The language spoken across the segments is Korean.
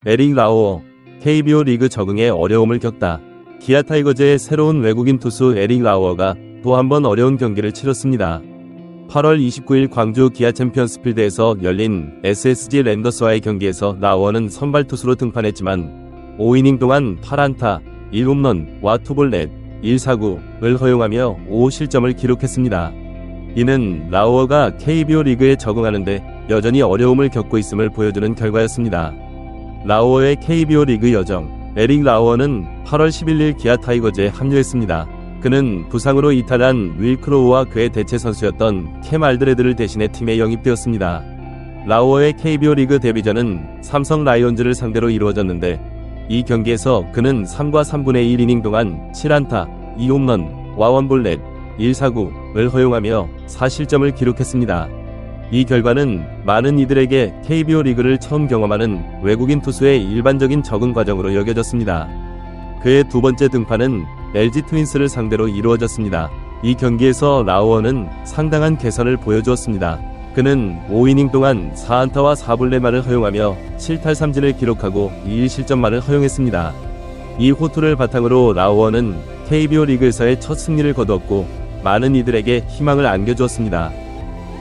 에릭 라오어, KBO 리그 적응에 어려움을 겪다. 기아 타이거즈의 새로운 외국인 투수 에릭 라오어가 또 한 번 어려운 경기를 치렀습니다. 8월 29일 광주 기아 챔피언스필드에서 열린 SSG 랜더스와의 경기에서 라오어는 선발 투수로 등판했지만 5이닝 동안 8안타, 1홈런과 투볼넷, 1사구를 허용하며 5실점을 기록했습니다. 이는 라오어가 KBO 리그에 적응하는데 여전히 어려움을 겪고 있음을 보여주는 결과였습니다. 라오어의 KBO 리그 여정. 에릭 라오어는 8월 11일 기아 타이거즈에 합류했습니다. 그는 부상으로 이탈한 윌 크로우와 그의 대체 선수였던 캠 알드레드를 대신해 팀에 영입되었습니다. 라오어의 KBO 리그 데뷔전은 삼성 라이온즈를 상대로 이루어졌는데 이 경기에서 그는 3과 3분의 1이닝 동안 7안타, 2홈런과 원볼넷, 1사구를 허용하며 4실점을 기록했습니다. 이 결과는 많은 이들에게 KBO 리그를 처음 경험하는 외국인 투수의 일반적인 적응 과정으로 여겨졌습니다. 그의 두 번째 등판은 LG 트윈스를 상대로 이루어졌습니다. 이 경기에서 라오어는 상당한 개선을 보여주었습니다. 그는 5이닝 동안 4안타와 4볼넷만을 허용하며 7탈삼진을 기록하고 2실점만을 허용했습니다. 이 호투를 바탕으로 라오어는 KBO 리그에서의 첫 승리를 거두었고 많은 이들에게 희망을 안겨주었습니다.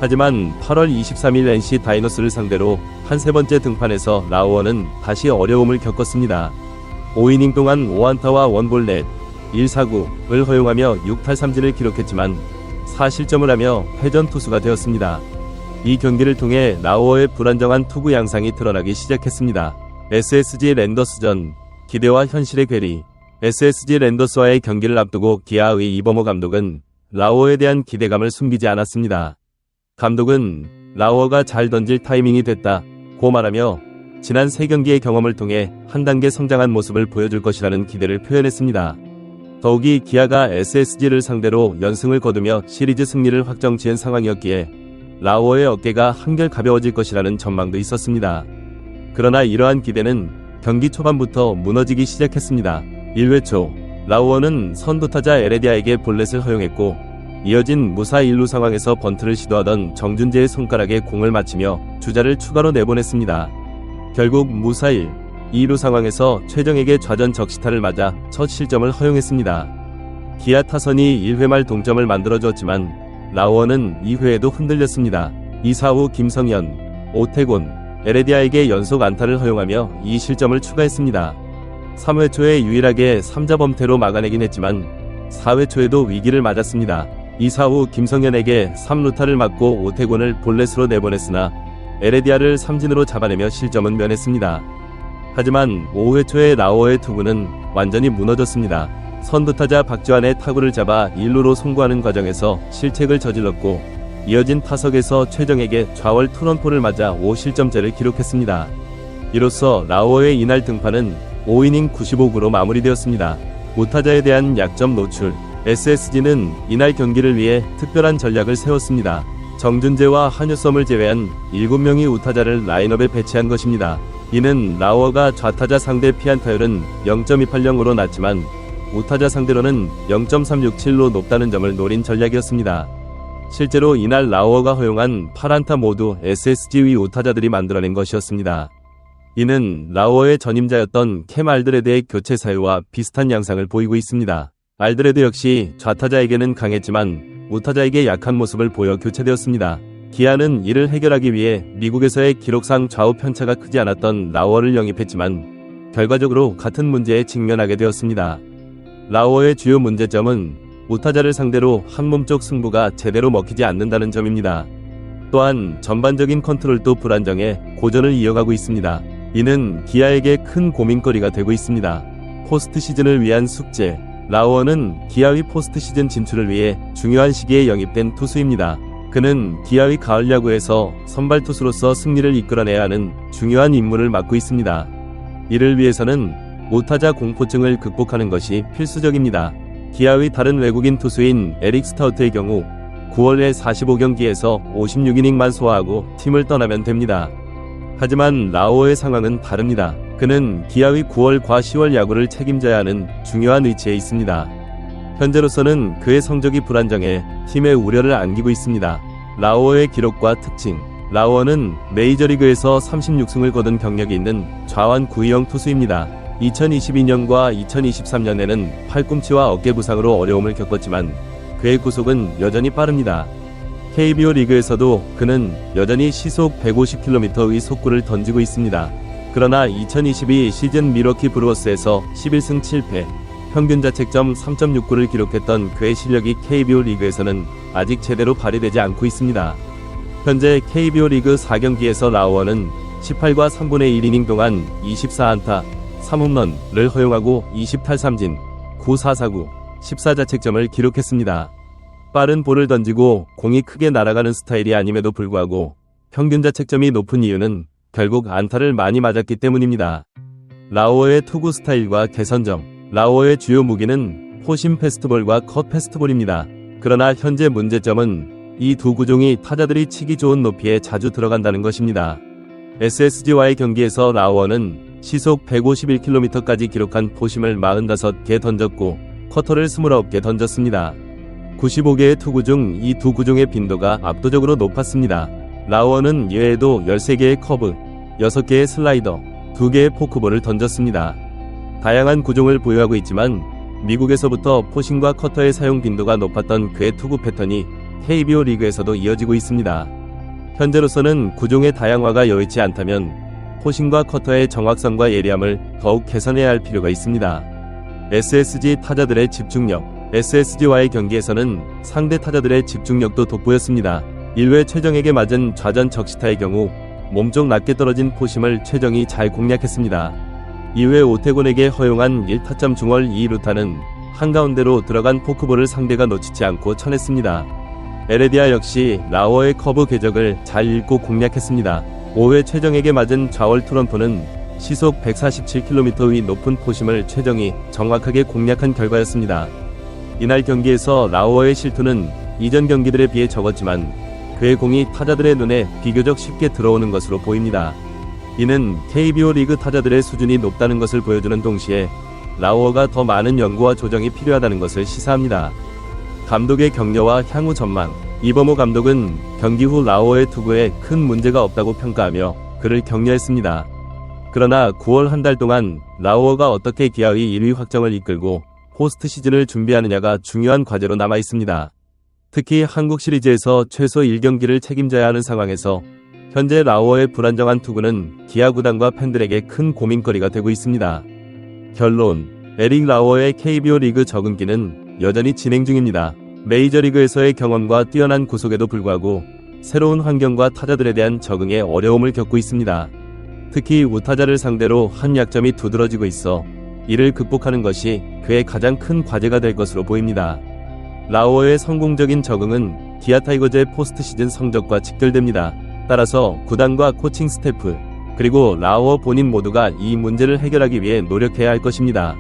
하지만 8월 23일 NC 다이노스를 상대로 한 세 번째 등판에서 라오어는 다시 어려움을 겪었습니다. 5이닝 동안 5안타와 원볼넷, 1사구를 허용하며 6탈삼진을 기록했지만 4실점을 하며 패전 투수가 되었습니다. 이 경기를 통해 라오어의 불안정한 투구 양상이 드러나기 시작했습니다. SSG 랜더스전, 기대와 현실의 괴리. SSG 랜더스와의 경기를 앞두고 기아의 이범호 감독은 라오어에 대한 기대감을 숨기지 않았습니다. 감독은 라오어가 잘 던질 타이밍이 됐다고 말하며 지난 3경기의 경험을 통해 한 단계 성장한 모습을 보여줄 것이라는 기대를 표현했습니다. 더욱이 기아가 SSG를 상대로 연승을 거두며 시리즈 승리를 확정 지은 상황이었기에 라오어의 어깨가 한결 가벼워질 것이라는 전망도 있었습니다. 그러나 이러한 기대는 경기 초반부터 무너지기 시작했습니다. 1회 초 라오어는 선두타자 에레디아에게 볼넷을 허용했고 이어진 무사 1루 상황에서 번트를 시도하던 정준재의 손가락에 공을 맞히며 주자를 추가로 내보냈습니다. 결국 무사 1, 2루 상황에서 최정에게 좌전 적시타를 맞아 첫 실점을 허용했습니다. 기아 타선이 1회 말 동점을 만들어주었지만 라오어는 2회에도 흔들렸습니다. 2사 후 김성현, 오태곤, 에레디아에게 연속 안타를 허용하며 2실점을 추가했습니다. 3회 초에 유일하게 3자 범퇴로 막아내긴 했지만 4회 초에도 위기를 맞았습니다. 2사 후 김성현에게 3루타를 맞고 오태곤을 볼넷으로 내보냈으나 에레디아를 삼진으로 잡아내며 실점은 면했습니다. 하지만 5회 초에 라오어의 투구는 완전히 무너졌습니다. 선두타자 박주환의 타구를 잡아 1루로 송구하는 과정에서 실책을 저질렀고 이어진 타석에서 최정에게 좌월 투런포를 맞아 5실점째를 기록했습니다. 이로써 라오어의 이날 등판은 5이닝 95구로 마무리되었습니다. 우타자에 대한 약점 노출. SSG는 이날 경기를 위해 특별한 전략을 세웠습니다. 정준재와 한유섬을 제외한 7명의 우타자를 라인업에 배치한 것입니다. 이는 라오어가 좌타자 상대 피안타율은 0.280으로 낮지만 우타자 상대로는 0.367로 높다는 점을 노린 전략이었습니다. 실제로 이날 라오어가 허용한 8안타 모두 SSG의 우타자들이 만들어낸 것이었습니다. 이는 라오어의 전임자였던 캠 알드레드의 교체 사유와 비슷한 양상을 보이고 있습니다. 알드레드 역시 좌타자에게는 강했지만 우타자에게 약한 모습을 보여 교체되었습니다. 기아는 이를 해결하기 위해 미국에서의 기록상 좌우 편차가 크지 않았던 라오어를 영입했지만 결과적으로 같은 문제에 직면하게 되었습니다. 라오어의 주요 문제점은 우타자를 상대로 한 몸쪽 승부가 제대로 먹히지 않는다는 점입니다. 또한 전반적인 컨트롤도 불안정해 고전을 이어가고 있습니다. 이는 기아에게 큰 고민거리가 되고 있습니다. 포스트 시즌을 위한 숙제. 라오어는 기아의 포스트 시즌 진출을 위해 중요한 시기에 영입된 투수입니다. 그는 기아의 가을 야구에서 선발 투수로서 승리를 이끌어내야 하는 중요한 임무를 맡고 있습니다. 이를 위해서는 우타자 공포증을 극복하는 것이 필수적입니다. 기아의 다른 외국인 투수인 에릭 스타우트의 경우 9월에 45경기에서 56이닝만 소화하고 팀을 떠나면 됩니다. 하지만 라오어의 상황은 다릅니다. 그는 기아의 9월과 10월 야구를 책임져야 하는 중요한 위치에 있습니다. 현재로서는 그의 성적이 불안정해 팀에 우려를 안기고 있습니다. 라오어의 기록과 특징. 라오어는 메이저리그에서 36승을 거둔 경력이 있는 좌완 구위형 투수입니다. 2022년과 2023년에는 팔꿈치와 어깨 부상으로 어려움을 겪었지만 그의 구속은 여전히 빠릅니다. KBO 리그에서도 그는 여전히 시속 150km의 속구를 던지고 있습니다. 그러나 2022 시즌 밀워키 브루어스에서 11승 7패, 평균 자책점 3.69를 기록했던 그의 실력이 KBO 리그에서는 아직 제대로 발휘되지 않고 있습니다. 현재 KBO 리그 4경기에서 라오어는 18과 3분의 1이닝 동안 24안타, 3홈런을 허용하고 20탈삼진, 9사사구, 14자책점을 기록했습니다. 빠른 볼을 던지고 공이 크게 날아가는 스타일이 아님에도 불구하고 평균 자책점이 높은 이유는 결국 안타를 많이 맞았기 때문입니다. 라오어의 투구 스타일과 개선점. 라오어의 주요 무기는 포심 패스트볼과 컷 패스트볼입니다. 그러나 현재 문제점은 이 두 구종이 타자들이 치기 좋은 높이에 자주 들어간다는 것입니다. SSG와의 경기에서 라오어는 시속 151km까지 기록한 포심을 45개 던졌고 커터를 29개 던졌습니다. 95개의 투구 중 이 두 구종의 빈도가 압도적으로 높았습니다. 라오어는 이외에도 13개의 커브, 6개의 슬라이더, 2개의 포크볼을 던졌습니다. 다양한 구종을 보유하고 있지만 미국에서부터 포심과 커터의 사용 빈도가 높았던 그의 투구 패턴이 KBO 리그에서도 이어지고 있습니다. 현재로서는 구종의 다양화가 여의치 않다면 포심과 커터의 정확성과 예리함을 더욱 개선해야 할 필요가 있습니다. SSG 타자들의 집중력. SSG와의 경기에서는 상대 타자들의 집중력도 돋보였습니다. 1회 최정에게 맞은 좌전 적시타의 경우 몸쪽 낮게 떨어진 포심을 최정이 잘 공략했습니다. 2회 오태곤에게 허용한 1타점 중월 2루타는 한가운데로 들어간 포크볼을 상대가 놓치지 않고 쳐냈습니다. 에레디아 역시 라오어의 커브 궤적을 잘 읽고 공략했습니다. 5회 최정에게 맞은 좌월 투런포는 시속 147km의 높은 포심을 최정이 정확하게 공략한 결과였습니다. 이날 경기에서 라오어의 실투는 이전 경기들에 비해 적었지만 그의 공이 타자들의 눈에 비교적 쉽게 들어오는 것으로 보입니다. 이는 KBO 리그 타자들의 수준이 높다는 것을 보여주는 동시에 라오어가 더 많은 연구와 조정이 필요하다는 것을 시사합니다. 감독의 격려와 향후 전망. 이범호 감독은 경기 후 라오어의 투구에 큰 문제가 없다고 평가하며 그를 격려했습니다. 그러나 9월 한 달 동안 라오어가 어떻게 기아의 1위 확정을 이끌고 포스트 시즌을 준비하느냐가 중요한 과제로 남아 있습니다. 특히 한국 시리즈에서 최소 1경기를 책임져야 하는 상황에서 현재 라오어의 불안정한 투구는 기아 구단과 팬들에게 큰 고민거리가 되고 있습니다. 결론. 에릭 라오어의 KBO 리그 적응기는 여전히 진행 중입니다. 메이저리그에서의 경험과 뛰어난 구속에도 불구하고 새로운 환경과 타자들에 대한 적응에 어려움을 겪고 있습니다. 특히 우타자를 상대로 한 약점이 두드러지고 있어 이를 극복하는 것이 그의 가장 큰 과제가 될 것으로 보입니다. 라오어의 성공적인 적응은 기아 타이거즈의 포스트 시즌 성적과 직결됩니다. 따라서 구단과 코칭 스태프 그리고 라오어 본인 모두가 이 문제를 해결하기 위해 노력해야 할 것입니다.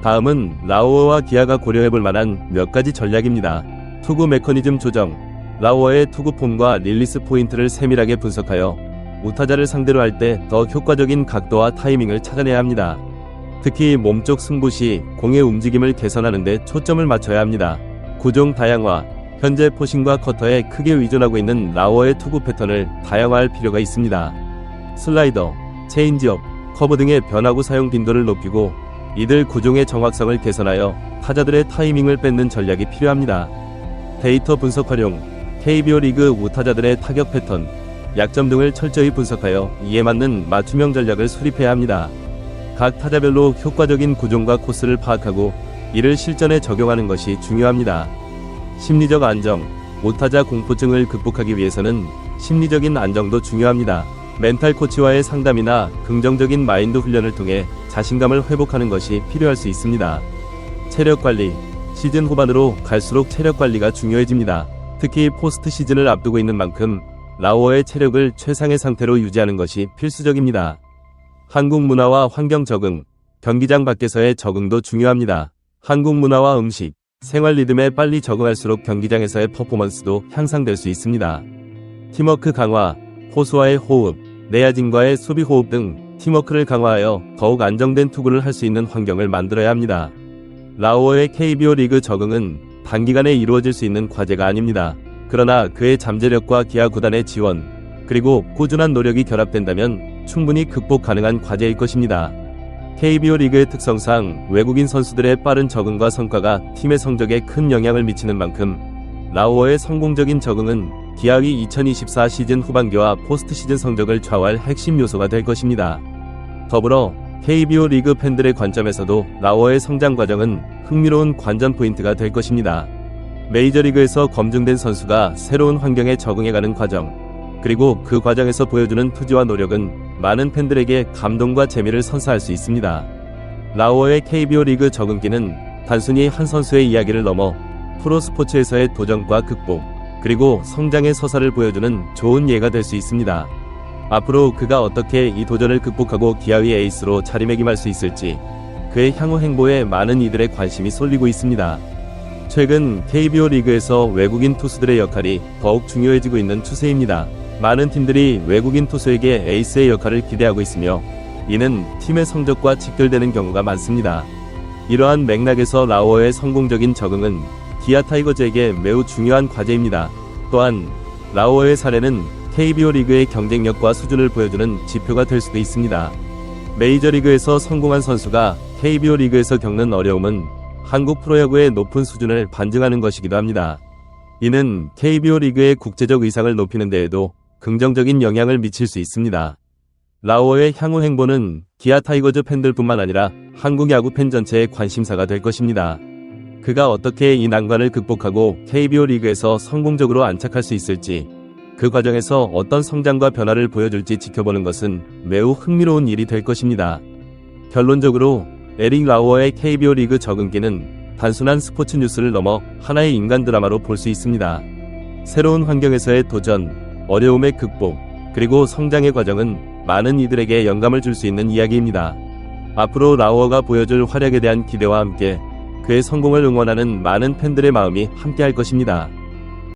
다음은 라오어와 기아가 고려해볼 만한 몇 가지 전략입니다. 투구 메커니즘 조정. 라오어의 투구 폼과 릴리스 포인트를 세밀하게 분석하여 우타자를 상대로 할 때 더 효과적인 각도와 타이밍을 찾아내야 합니다. 특히 몸쪽 승부 시 공의 움직임을 개선하는 데 초점을 맞춰야 합니다. 구종 다양화. 현재 포심과 커터에 크게 의존하고 있는 라오어의 투구 패턴을 다양화할 필요가 있습니다. 슬라이더, 체인지업, 커브 등의 변화구 사용 빈도를 높이고 이들 구종의 정확성을 개선하여 타자들의 타이밍을 뺏는 전략이 필요합니다. 데이터 분석 활용. KBO 리그 우타자들의 타격 패턴, 약점 등을 철저히 분석하여 이에 맞는 맞춤형 전략을 수립해야 합니다. 각 타자별로 효과적인 구종과 코스를 파악하고 이를 실전에 적용하는 것이 중요합니다. 심리적 안정. 우타자 공포증을 극복하기 위해서는 심리적인 안정도 중요합니다. 멘탈 코치와의 상담이나 긍정적인 마인드 훈련을 통해 자신감을 회복하는 것이 필요할 수 있습니다. 체력 관리. 시즌 후반으로 갈수록 체력 관리가 중요해집니다. 특히 포스트 시즌을 앞두고 있는 만큼 라오어의 체력을 최상의 상태로 유지하는 것이 필수적입니다. 한국 문화와 환경 적응. 경기장 밖에서의 적응도 중요합니다. 한국 문화와 음식, 생활 리듬에 빨리 적응할수록 경기장에서의 퍼포먼스도 향상될 수 있습니다. 팀워크 강화. 포수와의 호흡, 내야진과의 수비 호흡 등 팀워크를 강화하여 더욱 안정된 투구를 할 수 있는 환경을 만들어야 합니다. 라오어의 KBO 리그 적응은 단기간에 이루어질 수 있는 과제가 아닙니다. 그러나 그의 잠재력과 기아 구단의 지원, 그리고 꾸준한 노력이 결합된다면 충분히 극복 가능한 과제일 것입니다. KBO 리그의 특성상 외국인 선수들의 빠른 적응과 성과가 팀의 성적에 큰 영향을 미치는 만큼 라우어의 성공적인 적응은 기아의 2024 시즌 후반기와 포스트 시즌 성적을 좌우할 핵심 요소가 될 것입니다. 더불어 KBO 리그 팬들의 관점에서도 라우어의 성장 과정은 흥미로운 관전 포인트가 될 것입니다. 메이저리그에서 검증된 선수가 새로운 환경에 적응해가는 과정, 그리고 그 과정에서 보여주는 투지와 노력은 많은 팬들에게 감동과 재미를 선사할 수 있습니다. 라우어의 KBO 리그 적응기는 단순히 한 선수의 이야기를 넘어 프로스포츠에서의 도전과 극복, 그리고 성장의 서사를 보여주는 좋은 예가 될 수 있습니다. 앞으로 그가 어떻게 이 도전을 극복하고 기아의 에이스로 자리매김할 수 있을지 그의 향후 행보에 많은 이들의 관심이 쏠리고 있습니다. 최근 KBO 리그에서 외국인 투수들의 역할이 더욱 중요해지고 있는 추세입니다. 많은 팀들이 외국인 투수에게 에이스의 역할을 기대하고 있으며 이는 팀의 성적과 직결되는 경우가 많습니다. 이러한 맥락에서 라우어의 성공적인 적응은 기아 타이거즈에게 매우 중요한 과제입니다. 또한 라우어의 사례는 KBO 리그의 경쟁력과 수준을 보여주는 지표가 될 수도 있습니다. 메이저리그에서 성공한 선수가 KBO 리그에서 겪는 어려움은 한국 프로야구의 높은 수준을 반증하는 것이기도 합니다. 이는 KBO 리그의 국제적 위상을 높이는 데에도 긍정적인 영향을 미칠 수 있습니다. 라우어의 향후 행보는 기아 타이거즈 팬들뿐만 아니라 한국 야구 팬 전체의 관심사가 될 것입니다. 그가 어떻게 이 난관을 극복하고 KBO 리그에서 성공적으로 안착할 수 있을지, 그 과정에서 어떤 성장과 변화를 보여줄지 지켜보는 것은 매우 흥미로운 일이 될 것입니다. 결론적으로 에릭 라우어의 KBO 리그 적응기는 단순한 스포츠 뉴스를 넘어 하나의 인간 드라마로 볼 수 있습니다. 새로운 환경에서의 도전, 어려움의 극복, 그리고 성장의 과정은 많은 이들에게 영감을 줄 수 있는 이야기입니다. 앞으로 라우어가 보여줄 활약에 대한 기대와 함께 그의 성공을 응원하는 많은 팬들의 마음이 함께할 것입니다.